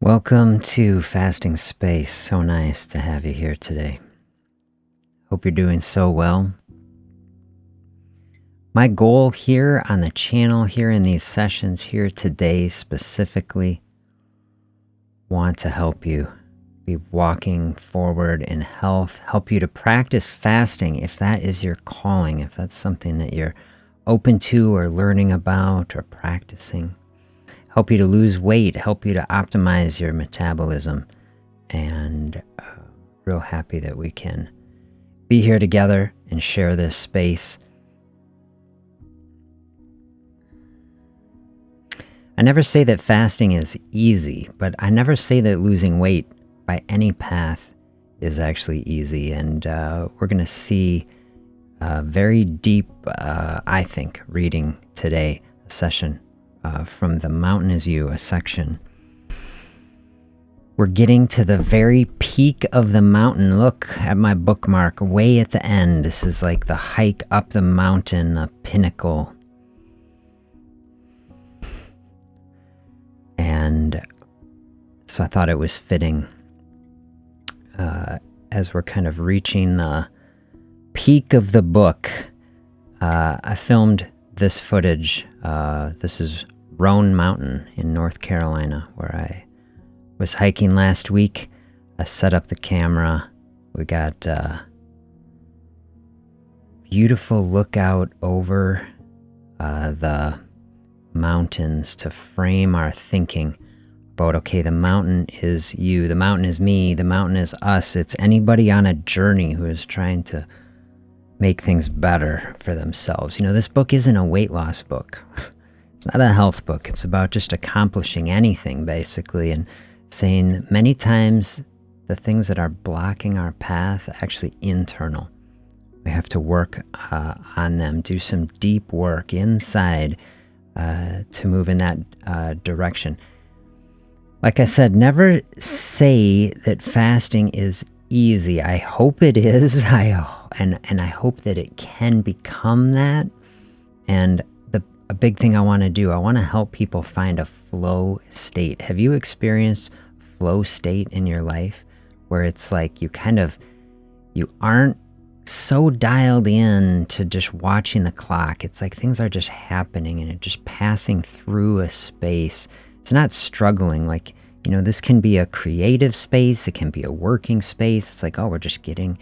Welcome to Fasting Space. So nice to have you here today. Hope you're doing so well. My goal here on the channel, here in these sessions here today specifically, want to help you be walking forward in health, help you to practice fasting if that is your calling, if that's something that you're open to or learning about or practicing. Help you to lose weight, help you to optimize your metabolism, and real happy that we can be here together and share this space. I never say that fasting is easy, but I never say that losing weight by any path is actually easy, and we're going to see very deep, I think, reading today, a session from The Mountain Is You, a section. We're getting to the very peak of the mountain. Look at my bookmark way at the end. This is like the hike up the mountain, a pinnacle. And so I thought it was fitting as we're kind of reaching the peak of the book. I filmed this footage. This is Roan Mountain in North Carolina, where I was hiking last week. I set up the camera. We got beautiful lookout over the mountains to frame our thinking about, okay, the mountain is you, the mountain is me, the mountain is us. It's anybody on a journey who is trying to make things better for themselves. You know, this book isn't a weight loss book. It's not a health book. It's about just accomplishing anything, basically, and saying that many times the things that are blocking our path are actually internal. We have to work on them, do some deep work inside to move in that direction. Like I said, never say that fasting is easy. I hope it is. And I hope that it can become that. And a big thing I want to do, I want to help people find a flow state. Have you experienced flow state in your life where it's like you aren't so dialed in to just watching the clock? It's like things are just happening and it's just passing through a space. It's not struggling. Like, you know, this can be a creative space. It can be a working space. It's like, oh, we're just getting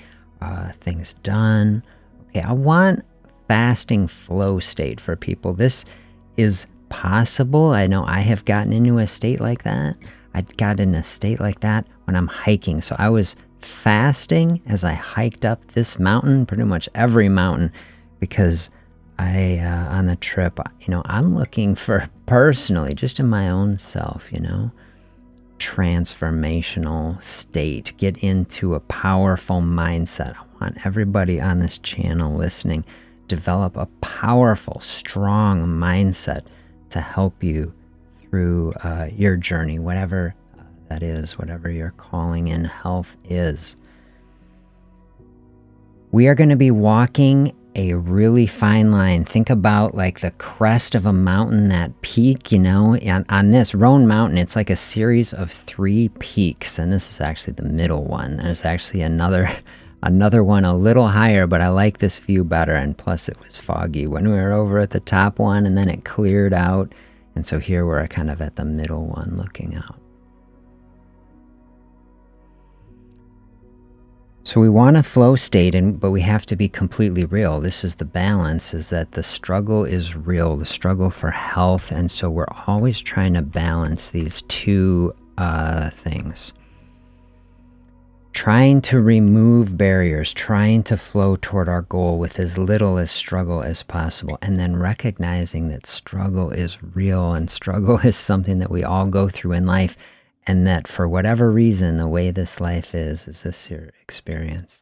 things done. Okay, I want fasting flow state for people. This is possible. I know I have gotten into a state like that. I got in a state like that when I'm hiking. So I was fasting as I hiked up this mountain, pretty much every mountain, because on the trip, you know, I'm looking for personally, just in my own self, you know, transformational state, get into a powerful mindset. I want everybody on this channel listening develop a powerful, strong mindset to help you through your journey, whatever that is, whatever your calling in health is. We are going to be walking a really fine line. Think about like the crest of a mountain, that peak, you know, and on this Roan Mountain, it's like a series of 3 peaks, and this is actually the middle one. There's actually another one a little higher, but I like this view better, and plus it was foggy when we were over at the top one, and then it cleared out, and so here we're kind of at the middle one looking out. So we want a flow state, but we have to be completely real. This is the balance, is that the struggle is real, the struggle for health, and so we're always trying to balance these two things. Trying to remove barriers, trying to flow toward our goal with as little as struggle as possible, and then recognizing that struggle is real and struggle is something that we all go through in life, and that for whatever reason, the way this life is this your experience,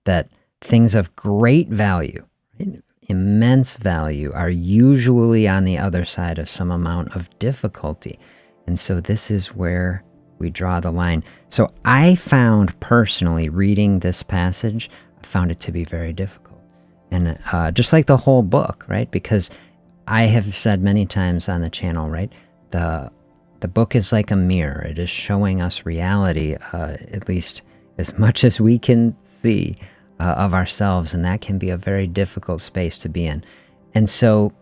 that things of great value, right, immense value, are usually on the other side of some amount of difficulty. And so this is where we draw the line. So I found personally reading this passage, I found it to be very difficult. And just like the whole book, right? Because I have said many times on the channel, right? The The book is like a mirror. It is showing us reality, at least as much as we can see of ourselves, and that can be a very difficult space to be in. And so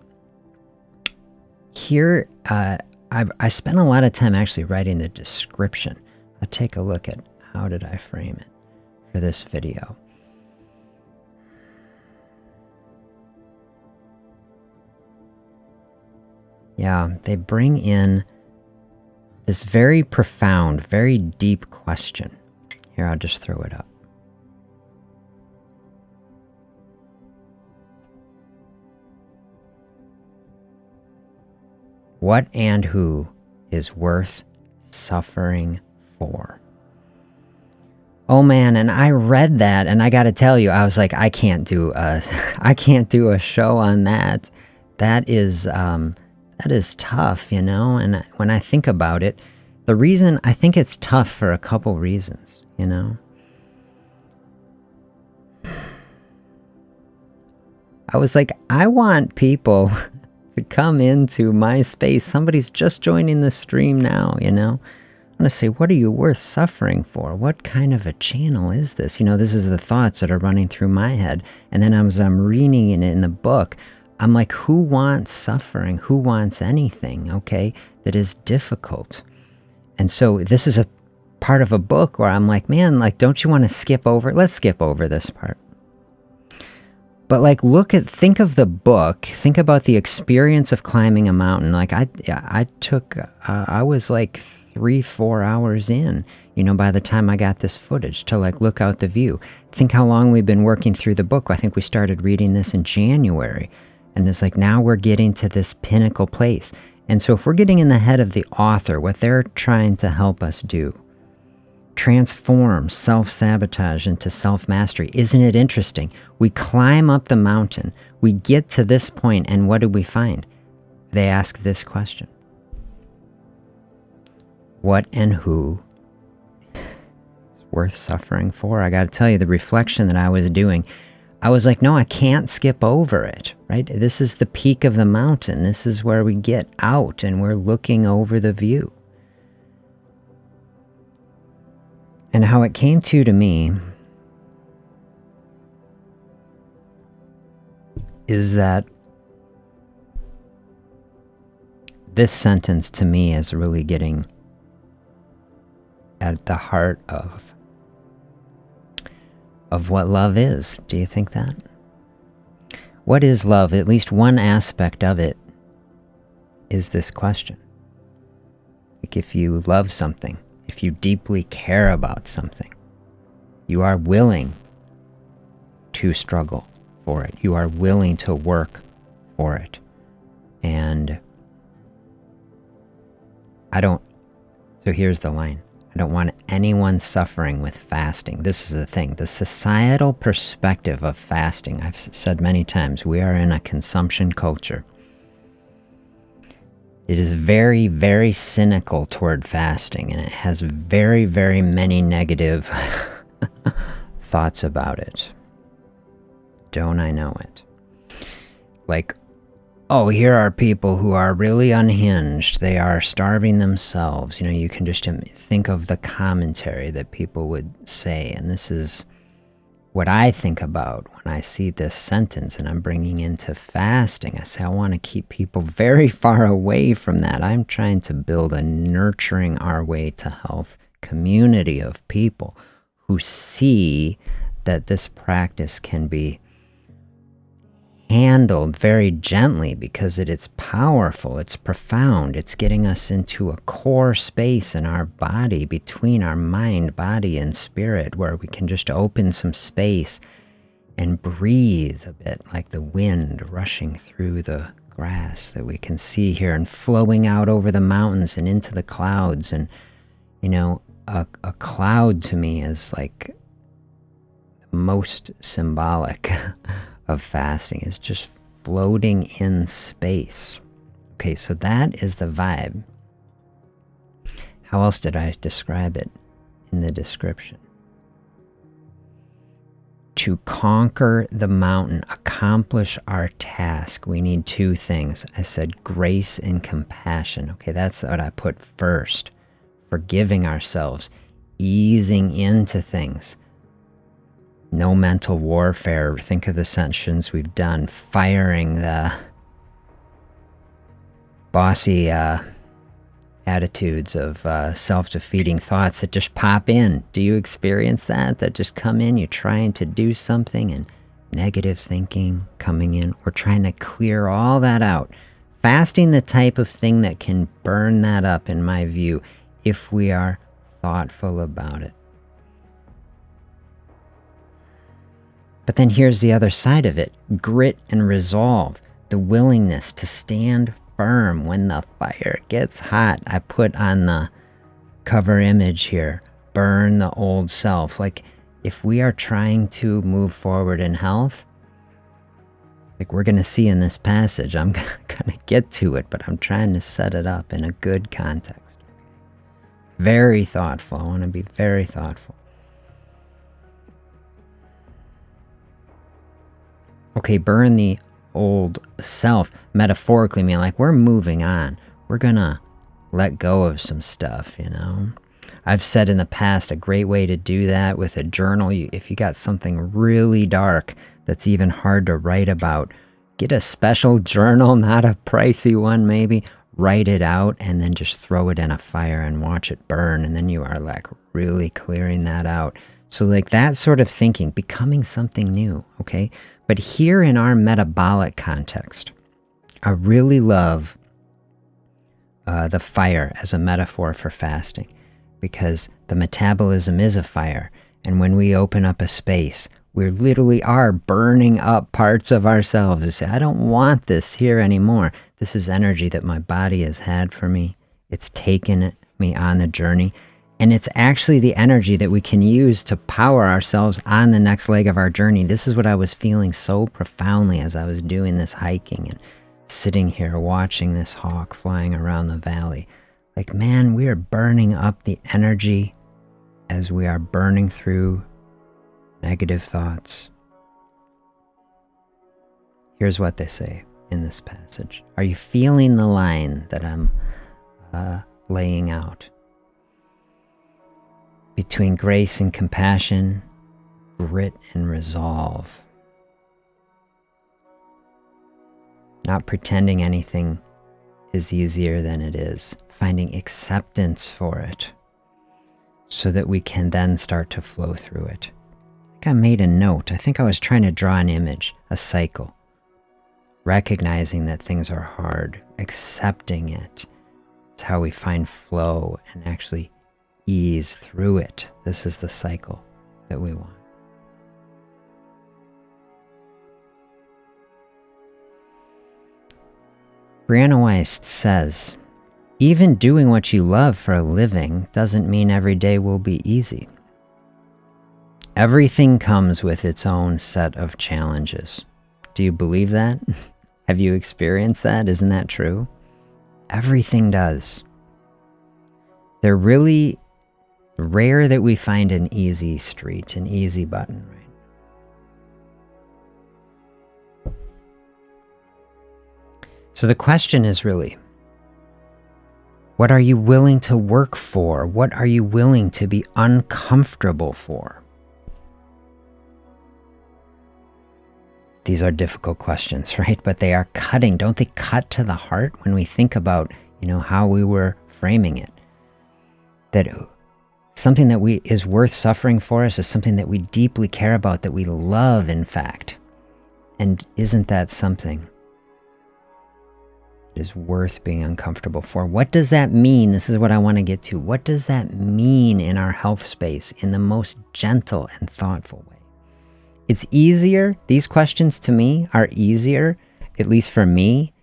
here, I spent a lot of time actually writing the description. I'll take a look at how did I frame it for this video. Yeah, they bring in this very profound, very deep question. Here, I'll just throw it up. What and who is worth suffering for? Oh man, and I read that, and I got to tell you, I was like, I can't do a show on that. That is tough, you know. And when I think about it, the reason I think it's tough for a couple reasons, you know. I was like, I want people to come into my space. Somebody's just joining the stream now, you know. I'm going to say, what are you worth suffering for? What kind of a channel is this? You know, this is the thoughts that are running through my head. And then as I'm reading it in the book, I'm like, who wants suffering? Who wants anything, okay, that is difficult? And so this is a part of a book where I'm like, man, like, don't you want to skip over? Let's skip over this part. But like, think of the book, think about the experience of climbing a mountain. Like I was like 3-4 hours in, you know, by the time I got this footage to like look out the view. Think how long we've been working through the book. I think we started reading this in January. And it's like, now we're getting to this pinnacle place. And so if we're getting in the head of the author, what they're trying to help us do, transform self-sabotage into self-mastery. Isn't it interesting? We climb up the mountain, we get to this point, and what do we find? They ask this question. What and who is worth suffering for? I got to tell you, the reflection that I was doing, I was like, no, I can't skip over it, right? This is the peak of the mountain. This is where we get out and we're looking over the view. And how it came to me is that this sentence to me is really getting at the heart of what love is. Do you think that? What is love? At least one aspect of it is this question. Like, if you love something, if you deeply care about something, you are willing to struggle for it. You are willing to work for it. And so here's the line. I don't want anyone suffering with fasting. This is the thing. The societal perspective of fasting, I've said many times, we are in a consumption culture. It is very, very cynical toward fasting, and it has very, very many negative thoughts about it. Don't I know it? Like, oh, here are people who are really unhinged. They are starving themselves. You know, you can just think of the commentary that people would say. And this is what I think about when I see this sentence and I'm bringing into fasting. I say, I want to keep people very far away from that. I'm trying to build a nurturing our way to health community of people who see that this practice can be handled very gently because it's powerful, it's profound, it's getting us into a core space in our body, between our mind, body, and spirit, where we can just open some space and breathe a bit like the wind rushing through the grass that we can see here and flowing out over the mountains and into the clouds. And, you know, a cloud to me is like most symbolic of fasting, is just floating in space. Okay, so that is the vibe. How else did I describe it in the description? to conquer the mountain, accomplish our task, we need two things. I said grace and compassion. Okay, that's what I put first. Forgiving ourselves, easing into things. No mental warfare. Think of the sessions we've done, firing the bossy attitudes of self-defeating thoughts that just pop in. Do you experience that? That just come in, you're trying to do something and negative thinking coming in. We're trying to clear all that out. Fasting, the type of thing that can burn that up, in my view, if we are thoughtful about it. But then here's the other side of it. Grit and resolve. The willingness to stand firm when the fire gets hot. I put on the cover image here, burn the old self. Like, if we are trying to move forward in health, like we're going to see in this passage, I'm going to get to it, but I'm trying to set it up in a good context. Very thoughtful. I want to be very thoughtful. Okay, burn the old self, metaphorically mean like we're moving on. We're gonna let go of some stuff, you know. I've said in the past, a great way to do that with a journal, if you got something really dark that's even hard to write about, get a special journal, not a pricey one maybe, write it out and then just throw it in a fire and watch it burn, and then you are like really clearing that out. So like that sort of thinking, becoming something new, okay? But here in our metabolic context, I really love the fire as a metaphor for fasting, because the metabolism is a fire. And when we open up a space, we literally are burning up parts of ourselves to say, I don't want this here anymore. This is energy that my body has had for me. It's taken me on the journey. And it's actually the energy that we can use to power ourselves on the next leg of our journey. This is what I was feeling so profoundly as I was doing this hiking and sitting here watching this hawk flying around the valley. Like, man, we are burning up the energy as we are burning through negative thoughts. Here's what they say in this passage. Are you feeling the line that I'm laying out? Between grace and compassion, grit and resolve. Not pretending anything is easier than it is. Finding acceptance for it so that we can then start to flow through it. I think I made a note. I think I was trying to draw an image, a cycle. Recognizing that things are hard, accepting it. It's how we find flow and actually ease through it. This is the cycle that we want. Brianna Wiest says, even doing what you love for a living doesn't mean every day will be easy. Everything comes with its own set of challenges. Do you believe that? Have you experienced that? Isn't that true? Everything does. They're really rare that we find an easy street, an easy button, right? So the question is really, what are you willing to work for? What are you willing to be uncomfortable for? These are difficult questions, right? But they are cutting. Don't they cut to the heart when we think about, how we were framing it? That something that is worth suffering for us is something that we deeply care about, that we love, in fact. And isn't that something that is worth being uncomfortable for? What does that mean? This is what I want to get to. What does that mean in our health space in the most gentle and thoughtful way? It's easier, these questions to me are easier, at least for me,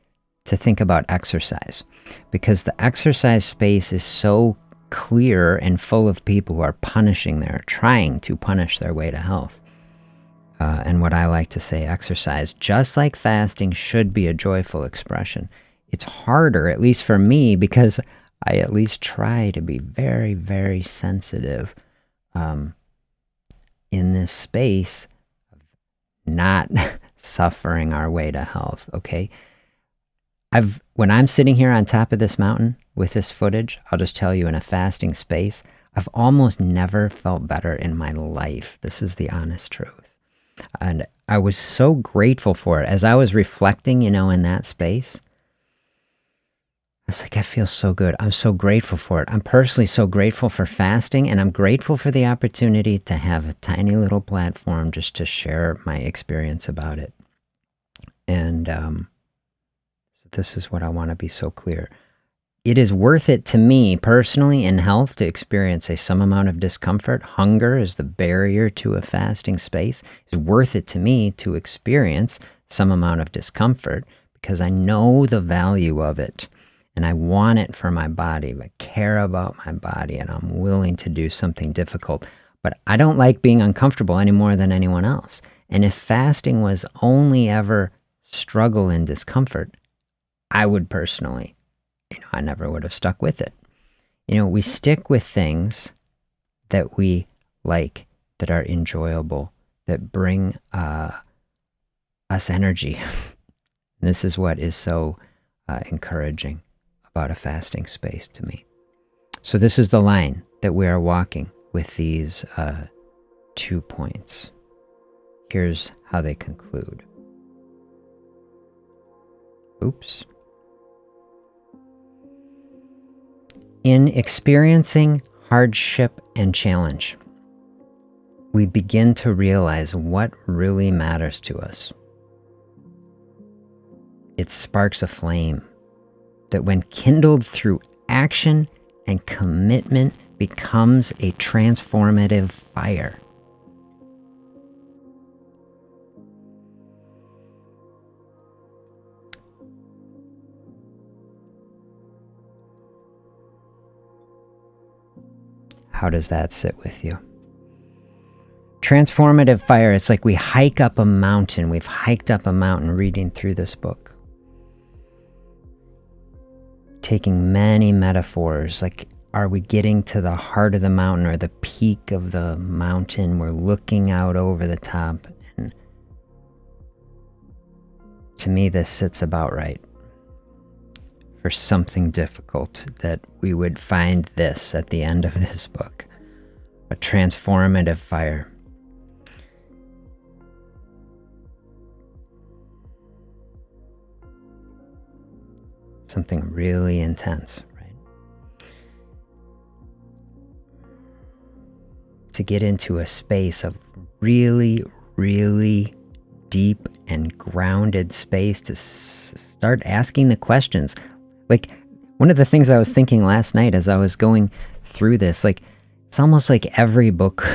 to think about exercise. Because the exercise space is so clear and full of people who are trying to punish their way to health. And what I like to say, exercise, just like fasting, should be a joyful expression. It's harder, at least for me, because I at least try to be very, very sensitive in this space not suffering our way to health, okay? When I'm sitting here on top of this mountain with this footage, I'll just tell you, in a fasting space, I've almost never felt better in my life. This is the honest truth. And I was so grateful for it. As I was reflecting, in that space, I was like, I feel so good. I'm so grateful for it. I'm personally so grateful for fasting, and I'm grateful for the opportunity to have a tiny little platform just to share my experience about it. And so this is what I want to be so clear. It is worth it to me personally in health to experience some amount of discomfort. Hunger is the barrier to a fasting space. It's worth it to me to experience some amount of discomfort because I know the value of it and I want it for my body. I care about my body and I'm willing to do something difficult. But I don't like being uncomfortable any more than anyone else. And if fasting was only ever struggle and discomfort, I would personally, I never would have stuck with it. We stick with things that we like, that are enjoyable, that bring us energy. This is what is so encouraging about a fasting space to me. So this is the line that we are walking with these 2 points. Here's how they conclude. Oops. In experiencing hardship and challenge, we begin to realize what really matters to us. It sparks a flame that, when kindled through action and commitment, becomes a transformative fire. How does that sit with you? Transformative fire, it's like we hike up a mountain. We've hiked up a mountain reading through this book. Taking many metaphors, like, are we getting to the heart of the mountain or the peak of the mountain? We're looking out over the top. And to me, this sits about right. For something difficult, that we would find this at the end of this book, a transformative fire. Something really intense, right? To get into a space of really, really deep and grounded space, to start asking the questions. Like, one of the things I was thinking last night as I was going through this, like, it's almost like every book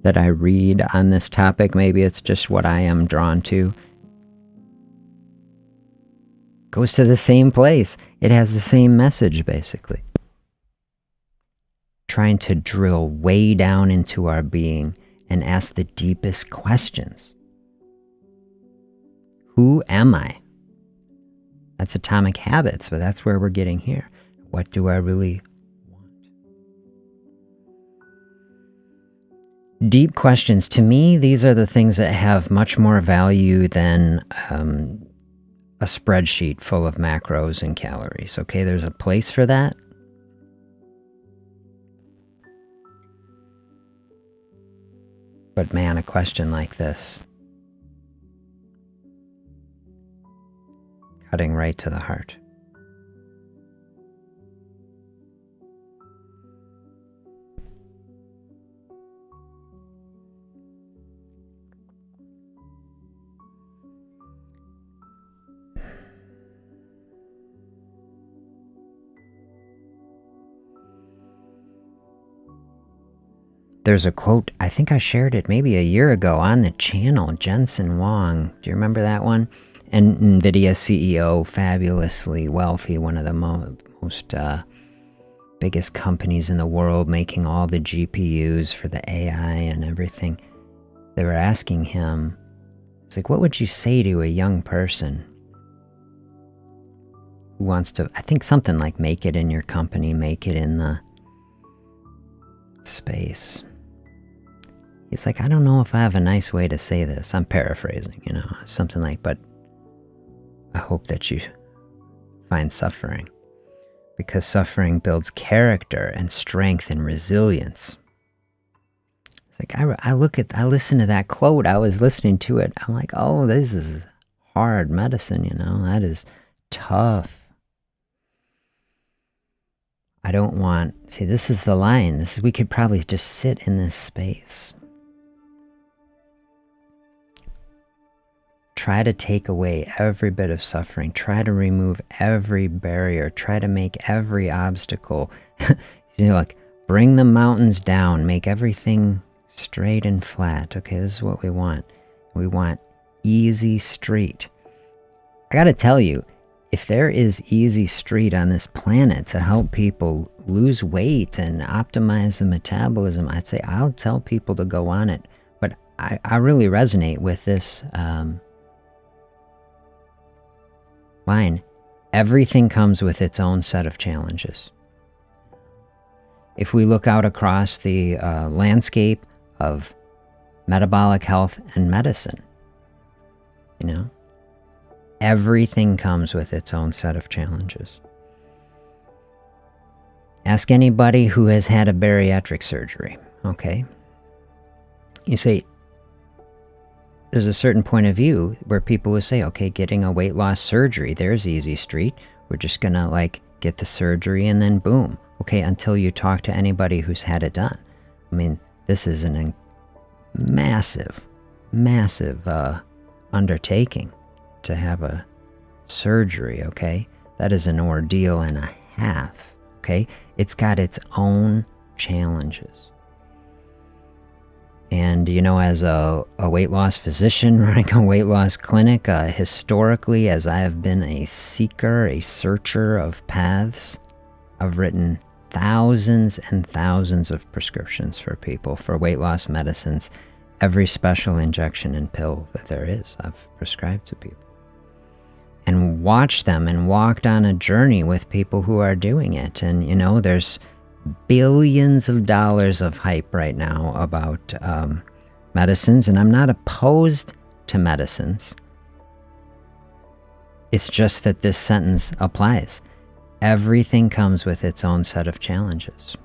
that I read on this topic, maybe it's just what I am drawn to, goes to the same place. It has the same message, basically. Trying to drill way down into our being and ask the deepest questions. Who am I? That's Atomic Habits, but that's where we're getting here. What do I really want? Deep questions. To me, these are the things that have much more value than a spreadsheet full of macros and calories. Okay, there's a place for that. But man, a question like this, cutting right to the heart. There's a quote, I think I shared it maybe a year ago on the channel, Jensen Huang. Do you remember that one? And Nvidia CEO, fabulously wealthy, one of the most biggest companies in the world, making all the GPUs for the AI and everything. They were asking him, it's like, what would you say to a young person who wants to, I think something like make it in your company, make it in the space. he's like, I don't know if I have a nice way to say this. I'm paraphrasing, something like, but I hope that you find suffering, because suffering builds character and strength and resilience. It's like, I listen to that quote, I was listening to it, I'm like, oh, this is hard medicine, that is tough. I don't want, see, this is the line. We could probably just sit in this space. Try to take away every bit of suffering. Try to remove every barrier. Try to make every obstacle, like bring the mountains down, make everything straight and flat. Okay, this is what we want. We want easy street. I gotta tell you, if there is easy street on this planet to help people lose weight and optimize the metabolism, I'd say I'll tell people to go on it. But I really resonate with this line. Everything comes with its own set of challenges. If we look out across the landscape of metabolic health and medicine, everything comes with its own set of challenges. Ask anybody who has had a bariatric surgery, okay? You say, there's a certain point of view where people will say, okay, getting a weight loss surgery, there's easy street. We're just gonna get the surgery and then boom. Okay, until you talk to anybody who's had it done. I mean, this is a massive undertaking to have a surgery, okay? That is an ordeal and a half, okay? It's got its own challenges. And, as a weight loss physician running a weight loss clinic, historically, as I have been a seeker, a searcher of paths, I've written thousands and thousands of prescriptions for people for weight loss medicines. Every special injection and pill that there is, I've prescribed to people. And watched them and walked on a journey with people who are doing it. And, there's billions of dollars of hype right now about medicines, and I'm not opposed to medicines. It's just that this sentence applies. Everything comes with its own set of challenges.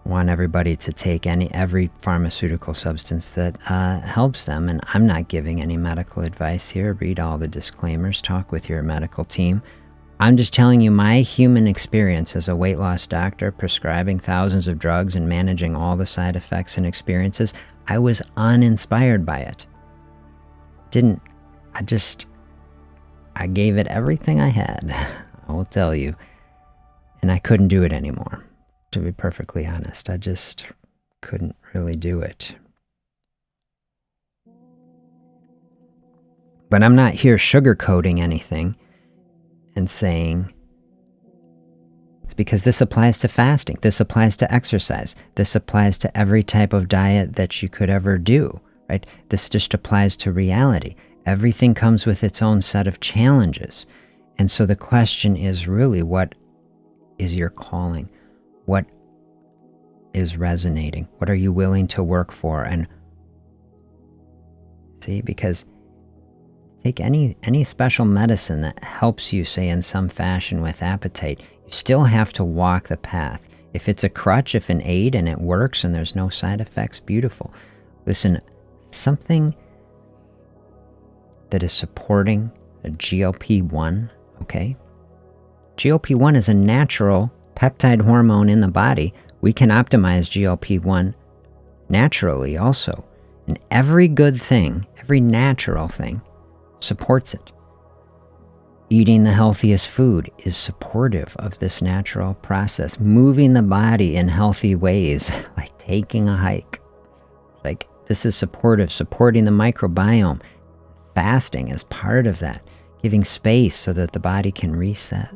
Want everybody to take every pharmaceutical substance that helps them, and I'm not giving any medical advice here. Read all the disclaimers, talk with your medical team. I'm just telling you my human experience as a weight loss doctor, prescribing thousands of drugs and managing all the side effects and experiences. I was uninspired by it. I gave it everything I had, I will tell you, and I couldn't do it anymore. To be perfectly honest, I just couldn't really do it. But I'm not here sugarcoating anything and saying, it's because this applies to fasting, this applies to exercise, this applies to every type of diet that you could ever do, right? This just applies to reality. Everything comes with its own set of challenges. And so the question is really, what is your calling? What is resonating? What are you willing to work for? And see, because take any special medicine that helps you, say, in some fashion with appetite, you still have to walk the path. If it's a crutch, if an aid and it works and there's no side effects, beautiful. Listen, something that is supporting a GLP-1, okay? GLP-1 is a natural peptide hormone in the body. We can optimize GLP-1 naturally also. And every good thing, every natural thing, supports it. Eating the healthiest food is supportive of this natural process. Moving the body in healthy ways, like taking a hike, like this is supportive, supporting the microbiome. Fasting is part of that, giving space so that the body can reset.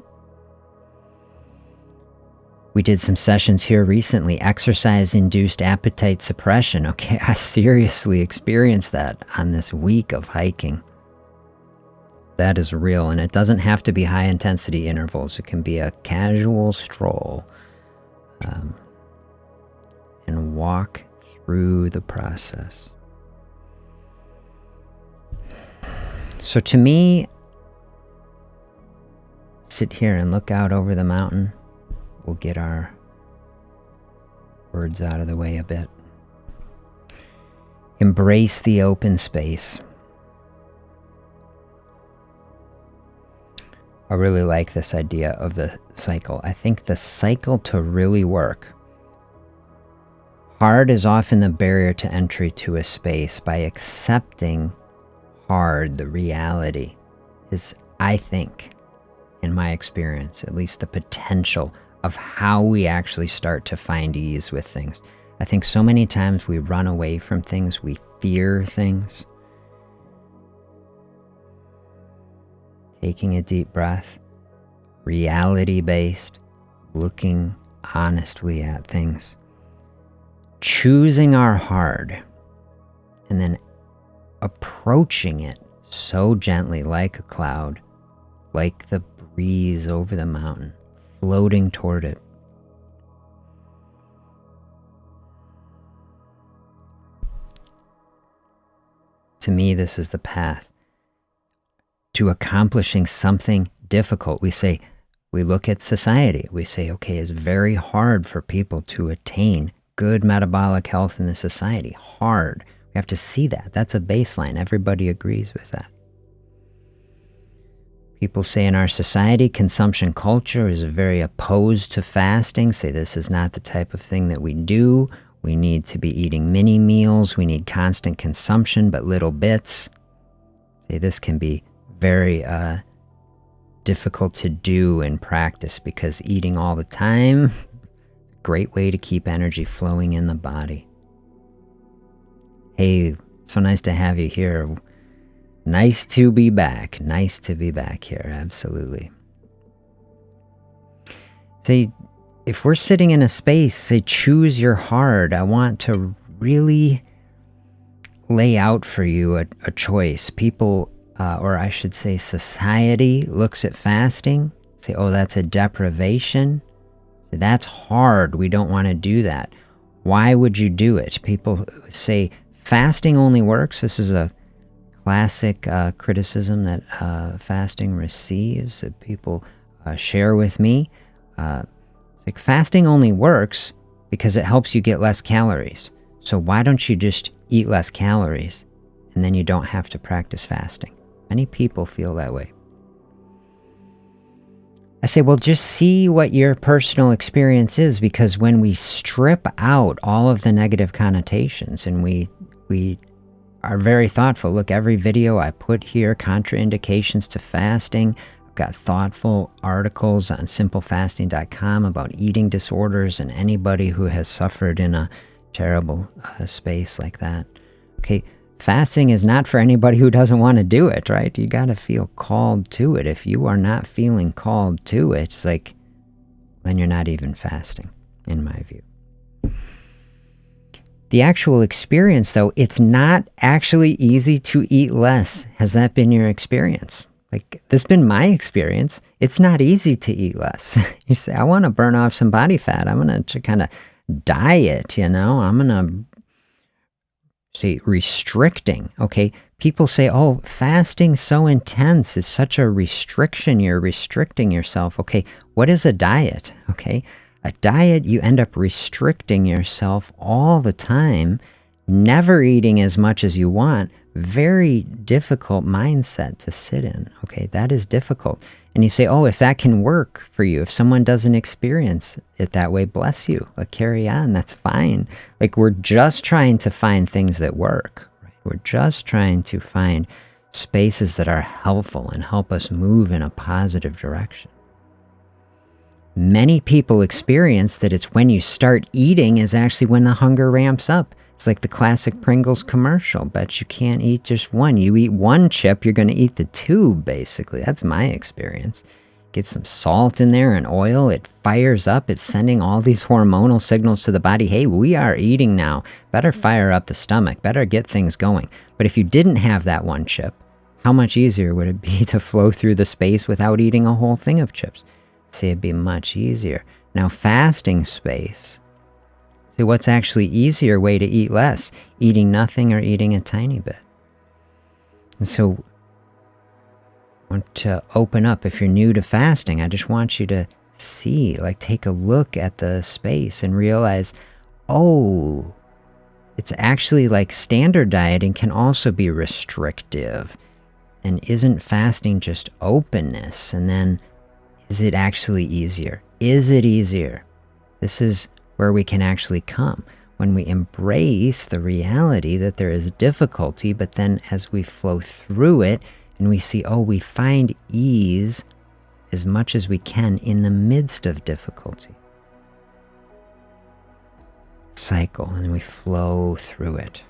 We did some sessions here recently, exercise-induced appetite suppression. Okay, I seriously experienced that on this week of hiking. That is real, and it doesn't have to be high-intensity intervals. It can be a casual stroll and walk through the process. So to me, sit here and look out over the mountain. We'll get our words out of the way a bit. Embrace the open space. I really like this idea of the cycle. I think the cycle to really work, hard is often the barrier to entry to a space. By accepting hard, the reality is, I think, in my experience, at least the potential of how we actually start to find ease with things. I think so many times we run away from things, we fear things. Taking a deep breath, reality-based, looking honestly at things, choosing our hard, and then approaching it so gently like a cloud, like the breeze over the mountain, floating toward it. To me, this is the path to accomplishing something difficult. We look at society. We say, okay, it's very hard for people to attain good metabolic health in the society. Hard. We have to see that. That's a baseline. Everybody agrees with that. People say in our society, consumption culture is very opposed to fasting, say this is not the type of thing that we do. We need to be eating mini meals. We need constant consumption, but little bits. Say this can be very difficult to do in practice because eating all the time, great way to keep energy flowing in the body. Hey, so nice to have you here. Nice to be back. Nice to be back here. Absolutely. Say, if we're sitting in a space, say, choose your hard. I want to really lay out for you a choice. People, or I should say society, looks at fasting. Say, oh, that's a deprivation. Say, that's hard. We don't want to do that. Why would you do it? People say, fasting only works. This is a classic criticism that fasting receives, that people share with me. It's like fasting only works because it helps you get less calories. So why don't you just eat less calories and then you don't have to practice fasting? Many people feel that way. I say, well, just see what your personal experience is, because when we strip out all of the negative connotations and we are very thoughtful. Look, every video I put here, contraindications to fasting. I've got thoughtful articles on simplefasting.com about eating disorders and anybody who has suffered in a terrible space like that. Okay, fasting is not for anybody who doesn't want to do it, right? You got to feel called to it. If you are not feeling called to it, it's like, then you're not even fasting, in my view. The actual experience, though, it's not actually easy to eat less. Has that been your experience? Like, this has been my experience. It's not easy to eat less. You say, I want to burn off some body fat. I'm going to kind of diet, I'm going to say restricting, okay? People say, oh, fasting's so intense. It's such a restriction. You're restricting yourself. Okay, what is a diet? Okay, a diet, you end up restricting yourself all the time, never eating as much as you want. Very difficult mindset to sit in. Okay, that is difficult. And you say, oh, if that can work for you, if someone doesn't experience it that way, bless you. Like, carry on, that's fine. Like, we're just trying to find things that work. Right? We're just trying to find spaces that are helpful and help us move in a positive direction. Many people experience that it's when you start eating is actually when the hunger ramps up. It's like the classic Pringles commercial. Bet you can't eat just one. You eat one chip, you're going to eat the tube, basically. That's my experience. Get some salt in there and oil. It fires up. It's sending all these hormonal signals to the body. Hey, we are eating now. Better fire up the stomach. Better get things going. But if you didn't have that one chip, how much easier would it be to flow through the space without eating a whole thing of chips? See, it'd be much easier. Now, fasting space. So what's actually easier way to eat less? Eating nothing or eating a tiny bit. And so I want to open up. If you're new to fasting, I just want you to see, like take a look at the space and realize, oh, it's actually like standard dieting can also be restrictive. And isn't fasting just openness? And then is it actually easier? Is it easier? This is where we can actually come. When we embrace the reality that there is difficulty, but then as we flow through it and we see, oh, we find ease as much as we can in the midst of difficulty. Cycle, and we flow through it.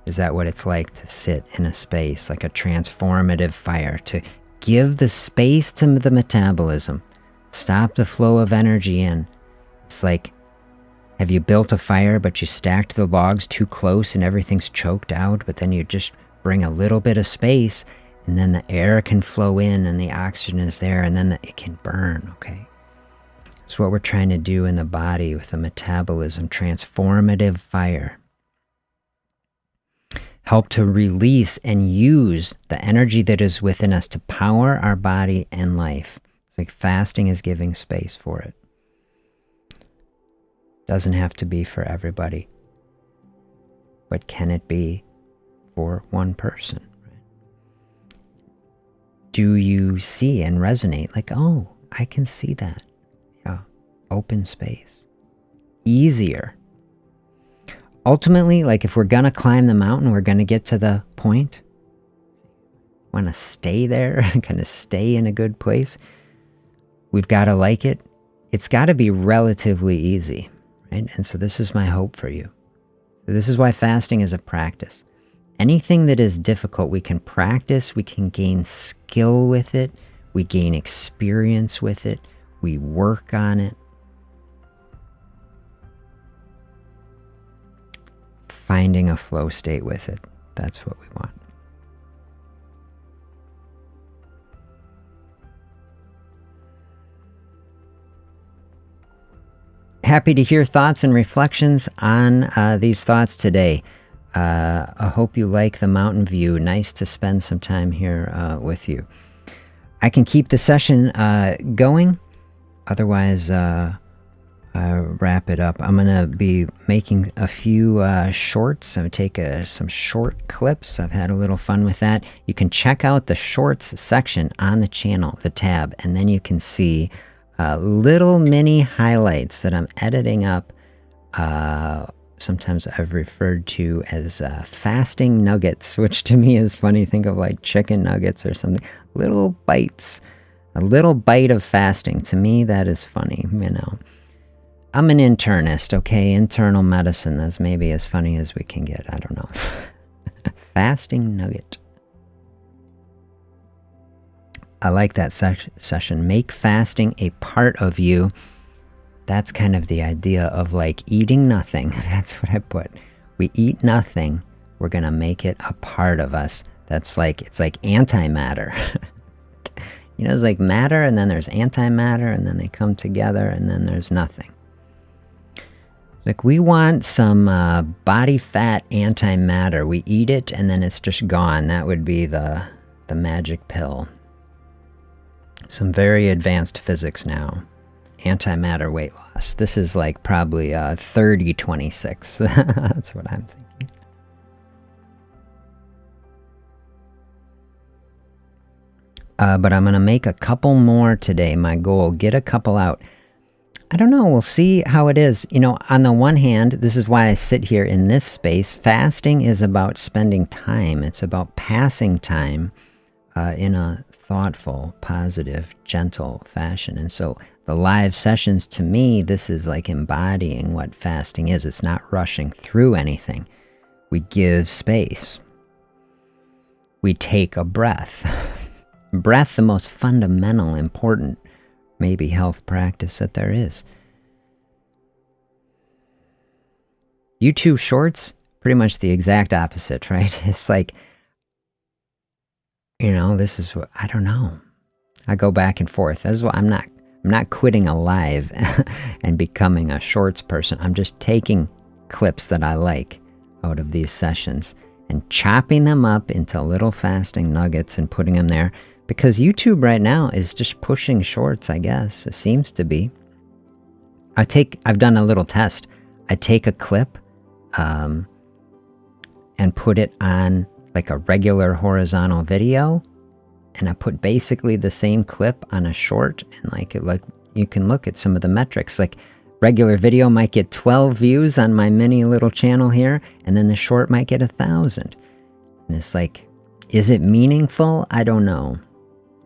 Is that what it's like to sit in a space, like a transformative fire, to give the space to the metabolism, stop the flow of energy in? It's like, have you built a fire, but you stacked the logs too close and everything's choked out, but then you just bring a little bit of space, and then the air can flow in and the oxygen is there, and then it can burn, okay? It's what we're trying to do in the body with the metabolism, transformative fire. Help to release and use the energy that is within us to power our body and life. It's like fasting is giving space for it. Doesn't have to be for everybody. But can it be for one person? Right? Do you see and resonate like, oh, I can see that. Yeah, open space. Easier. Ultimately, like if we're going to climb the mountain, we're going to get to the point. Want to stay there, kind of stay in a good place. We've got to like it. It's got to be relatively easy, right? And so this is my hope for you. This is why fasting is a practice. Anything that is difficult, we can practice, we can gain skill with it, we gain experience with it, we work on it. Finding a flow state with it. That's what we want. Happy to hear thoughts and reflections on these thoughts today. I hope you like the mountain view. Nice to spend some time here with you. I can keep the session going. Otherwise, wrap it up. I'm going to be making a few shorts. I'm going to take some short clips. I've had a little fun with that. You can check out the shorts section on the channel, the tab, and then you can see little mini highlights that I'm editing up. Sometimes I've referred to as fasting nuggets, which to me is funny. Think of like chicken nuggets or something. Little bites. A little bite of fasting. To me, that is funny, you know. I'm an internist, okay? Internal medicine. That's maybe as funny as we can get. I don't know. Fasting nugget. I like that session. Make fasting a part of you. That's kind of the idea of like eating nothing. That's what I put. We eat nothing. We're going to make it a part of us. That's like, it's like antimatter. You know, it's like matter and then there's antimatter and then they come together and then there's nothing. Like we want some body fat antimatter. We eat it and then it's just gone. That would be the magic pill. Some very advanced physics now. Antimatter weight loss. This is like probably 30-26. That's what I'm thinking. But I'm going to make a couple more today. My goal, get a couple out. I don't know. We'll see how it is. You know, on the one hand, this is why I sit here in this space. Fasting is about spending time. It's about passing time in a thoughtful, positive, gentle fashion. And so the live sessions, to me, this is like embodying what fasting is. It's not rushing through anything. We give space. We take a breath. Breath, the most fundamental, important, maybe health practice that there is. YouTube shorts, pretty much the exact opposite, right? It's like, you know, this is what, I don't know. I go back and forth. That's why I'm not I'm not quitting alive and becoming a shorts person. I'm just taking clips that I like out of these sessions and chopping them up into little fasting nuggets and putting them there, because YouTube right now is just pushing shorts, I guess. It seems to be. I've done a little test. I take a clip and put it on like a regular horizontal video, and I put basically the same clip on a short, and like you can look at some of the metrics. Like regular video might get 12 views on my mini little channel here, and then the short might get 1,000. And it's like, is it meaningful? I don't know.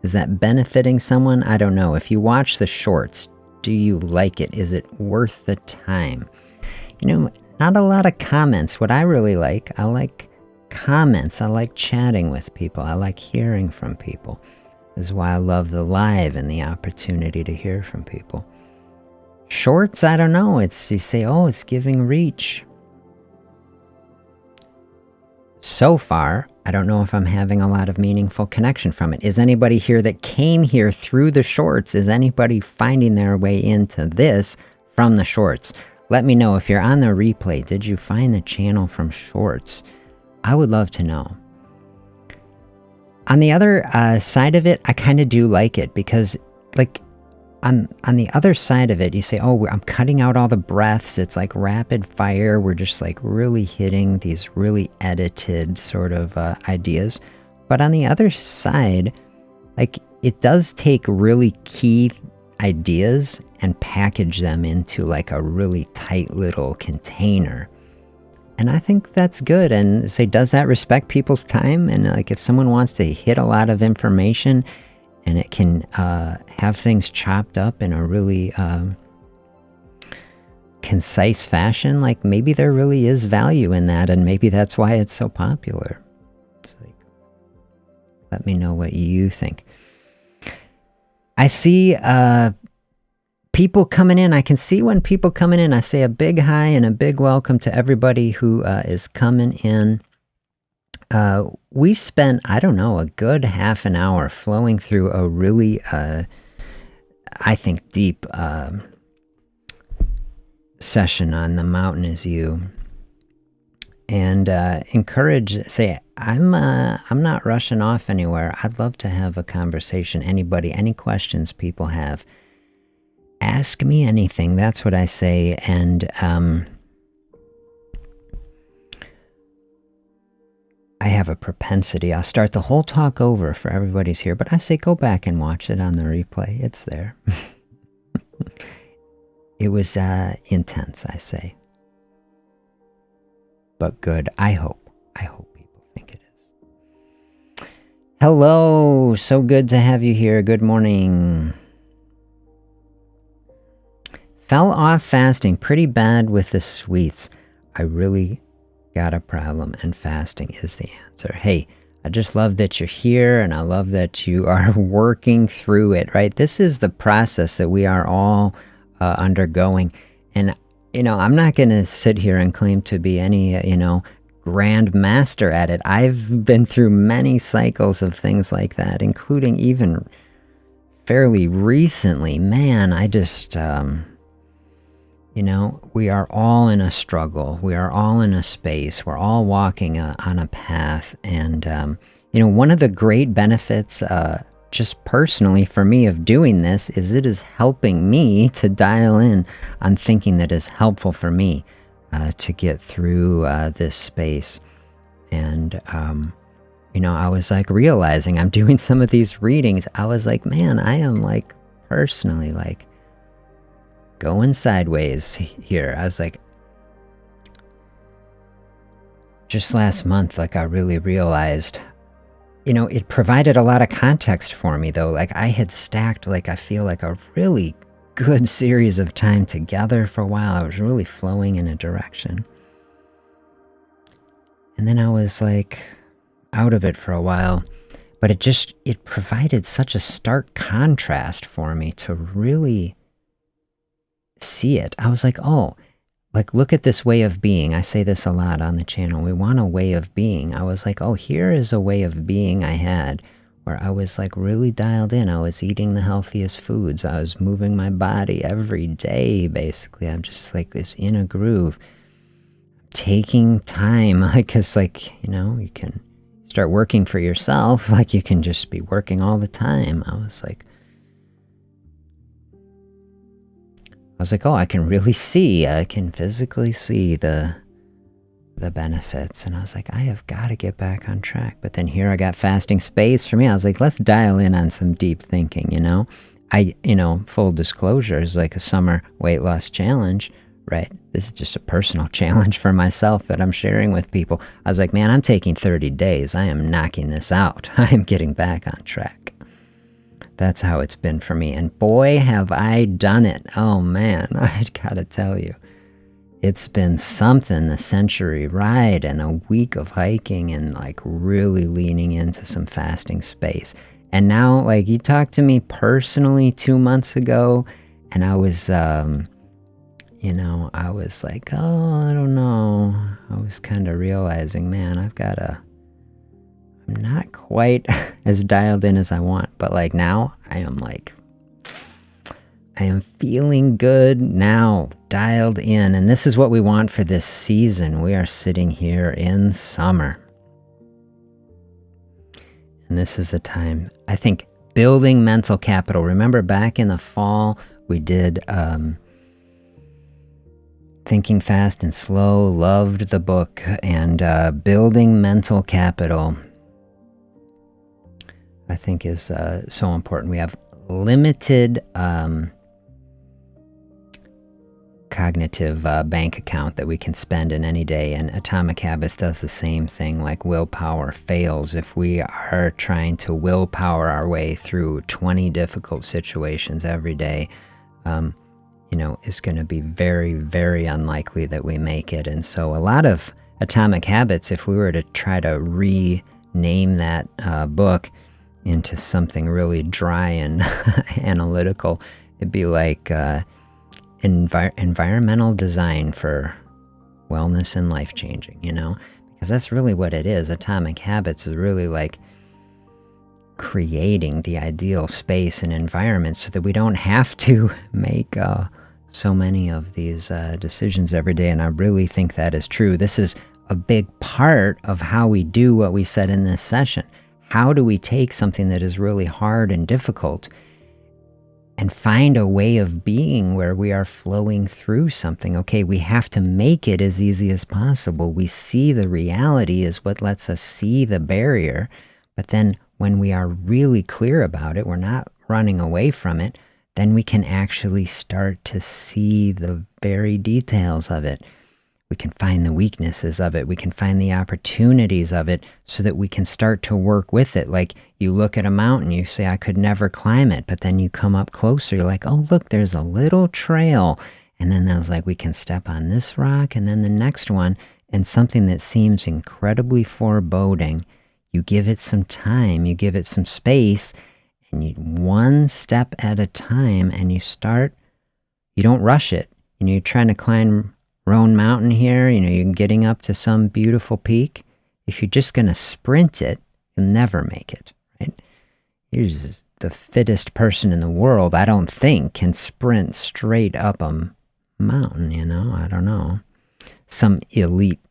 Is that benefiting someone? I don't know. If you watch the shorts, do you like it? Is it worth the time? Not a lot of comments. What I really like, I like comments. I like chatting with people. I like hearing from people. This is why I love the live and the opportunity to hear from people. Shorts, I don't know. You say, oh, it's giving reach. So far, I don't know if I'm having a lot of meaningful connection from it. Is anybody here that came here through the shorts? Is anybody finding their way into this from the shorts? Let me know. If you're on the replay, did you find the channel from shorts? I would love to know. On the other side of it, I kind of do like it, because like on the other side of it, you say, oh, I'm cutting out all the breaths. It's like rapid fire. We're just like really hitting these really edited sort of ideas. But on the other side, like it does take really key ideas and package them into like a really tight little container. And I think that's good. And say, does that respect people's time? And like if someone wants to hit a lot of information and it can have things chopped up in a really concise fashion, like maybe there really is value in that, and maybe that's why it's so popular. It's like, let me know what you think. I see people coming in. I can see when people coming in. I say a big hi and a big welcome to everybody who is coming in. We spent, I don't know, a good half an hour flowing through a really, I think, deep session on The Mountain Is You. And say, I'm not rushing off anywhere. I'd love to have a conversation. Anybody, any questions people have, ask me anything. That's what I say. And I have a propensity. I'll start the whole talk over for everybody's here, but I say go back and watch it on the replay. It's there. It was intense, I say. But good. I hope people think it is. Hello. So good to have you here. Good morning. Fell off fasting pretty bad with the sweets. I really got a problem, and fasting is the answer. Hey, I just love that you're here, and I love that you are working through it, right? This is the process that we are all undergoing. And, I'm not going to sit here and claim to be any, grand master at it. I've been through many cycles of things like that, including even fairly recently. Man, I just... we are all in a struggle. We are all in a space. We're all walking on a path. And, one of the great benefits, just personally for me, of doing this is it is helping me to dial in on thinking that is helpful for me to get through this space. And, I was like realizing I'm doing some of these readings. I was like, man, I am like personally like going sideways here. I was like, just last month, like I really realized, it provided a lot of context for me though. Like I had stacked, like I feel like a really good series of time together for a while. I was really flowing in a direction. And then I was like out of it for a while, but it provided such a stark contrast for me to really see it. I was like, oh, like look at this way of being. I say this a lot on the channel. We want a way of being. I was like, oh, here is a way of being I had where I was like really dialed in. I was eating the healthiest foods. I was moving my body every day, basically. I'm just like was in a groove. Taking time, because like, you know, you can start working for yourself. Like you can just be working all the time. I was like, oh, I can really see, I can physically see the benefits. And I was like, I have got to get back on track. But then here I got fasting space for me. I was like, let's dial in on some deep thinking, you know? Full disclosure is like a summer weight loss challenge, right? This is just a personal challenge for myself that I'm sharing with people. I was like, man, I'm taking 30 days. I am knocking this out. I am getting back on track. That's how it's been for me. And boy, have I done it. Oh man, I gotta tell you. It's been something, the century ride and a week of hiking and like really leaning into some fasting space. And now, like, you talked to me personally 2 months ago, and I was, I was like, oh, I don't know. I was kind of realizing, man, I'm not quite as dialed in as I want. But like now, I am feeling good now, dialed in. And this is what we want for this season. We are sitting here in summer. And this is the time, I think, building mental capital. Remember back in the fall, we did Thinking Fast and Slow, loved the book, and building mental capital, I think is so important. We have limited cognitive bank account that we can spend in any day, and Atomic Habits does the same thing. Like willpower fails if we are trying to willpower our way through 20 difficult situations every day. Is going to be very, very unlikely that we make it. And so a lot of Atomic Habits, if we were to try to rename that book into something really dry and analytical, it'd be like environmental design for wellness and life changing, because that's really what it is. Atomic Habits is really like creating the ideal space and environment so that we don't have to make so many of these decisions every day. And I really think that is true. This is a big part of how we do what we said in this session. How do we take something that is really hard and difficult and find a way of being where we are flowing through something? Okay, we have to make it as easy as possible. We see the reality is what lets us see the barrier. But then when we are really clear about it, we're not running away from it, then we can actually start to see the very details of it. We can find the weaknesses of it. We can find the opportunities of it so that we can start to work with it. Like you look at a mountain, you say, I could never climb it. But then you come up closer, you're like, oh, look, there's a little trail. And then there's like, we can step on this rock and then the next one. And something that seems incredibly foreboding, you give it some time, you give it some space, and you one step at a time, and you don't rush it. You're trying to climb Roan Mountain here, you're getting up to some beautiful peak. If you're just going to sprint it, you'll never make it, right? You're just the fittest person in the world, I don't think, can sprint straight up a mountain, I don't know. Some elite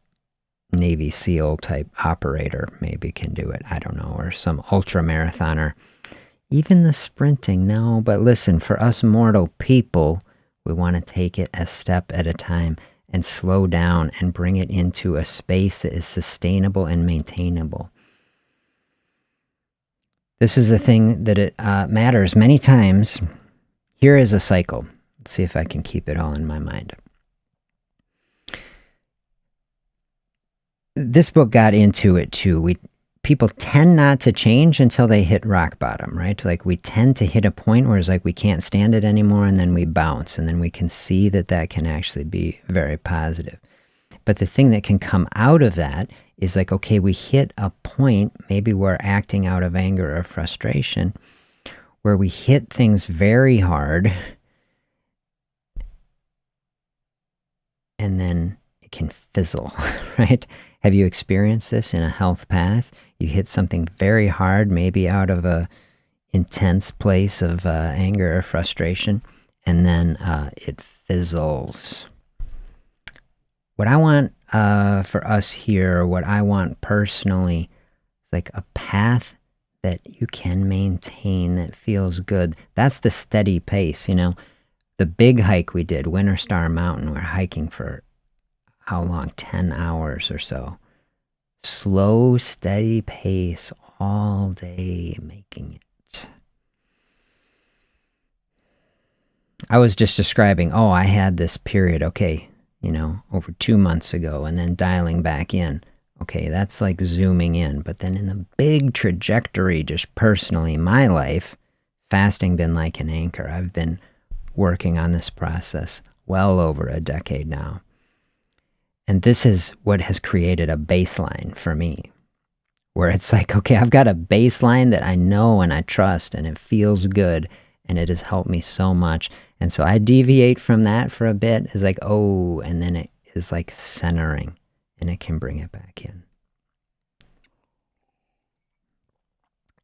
Navy SEAL type operator maybe can do it, I don't know, or some ultra marathoner. Even the sprinting, no, but listen, for us mortal people, we want to take it a step at a time and slow down and bring it into a space that is sustainable and maintainable. This is the thing that it matters many times. Here is a cycle. Let's see if I can keep it all in my mind. This book got into it too. People tend not to change until they hit rock bottom, right? Like we tend to hit a point where it's like we can't stand it anymore, and then we bounce, and then we can see that can actually be very positive. But the thing that can come out of that is like, okay, we hit a point, maybe we're acting out of anger or frustration, where we hit things very hard, and then it can fizzle, right? Have you experienced this in a health path? You hit something very hard, maybe out of a intense place of anger or frustration, and then it fizzles. What I want for us here, or what I want personally, is like a path that you can maintain that feels good. That's the steady pace, you know. The big hike we did, Winter Star Mountain, we're hiking for how long? 10 hours or so. Slow, steady pace all day, making it. I was just describing, I had this period, okay, you know, over 2 months ago, and then dialing back in. Okay, that's like zooming in. But then in the big trajectory, just personally, my life, fasting been like an anchor. I've been working on this process well over a decade now. And this is what has created a baseline for me, where it's like, okay, I've got a baseline that I know and I trust, and it feels good, and it has helped me so much. And so I deviate from that for a bit. It's like, and then it is like centering, and it can bring it back in.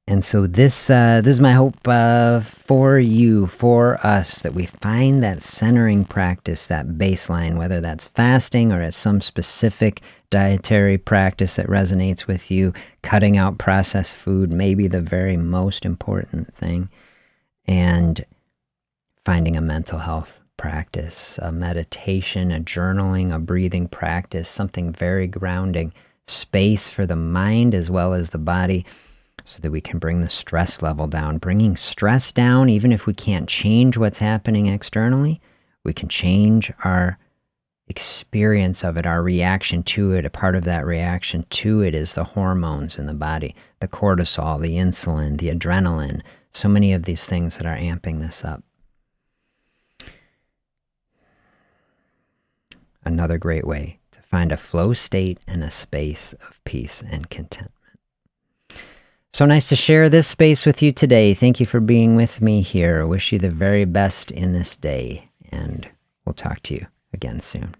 And so this is my hope for you, for us, that we find that centering practice, that baseline, whether that's fasting or it's some specific dietary practice that resonates with you, cutting out processed food, maybe the very most important thing, and finding a mental health practice, a meditation, a journaling, a breathing practice, something very grounding, space for the mind as well as the body, so that we can bring the stress level down. Bringing stress down, even if we can't change what's happening externally, we can change our experience of it, our reaction to it. A part of that reaction to it is the hormones in the body, the cortisol, the insulin, the adrenaline, so many of these things that are amping this up. Another great way to find a flow state and a space of peace and contentment. So nice to share this space with you today. Thank you for being with me here. I wish you the very best in this day, and we'll talk to you again soon.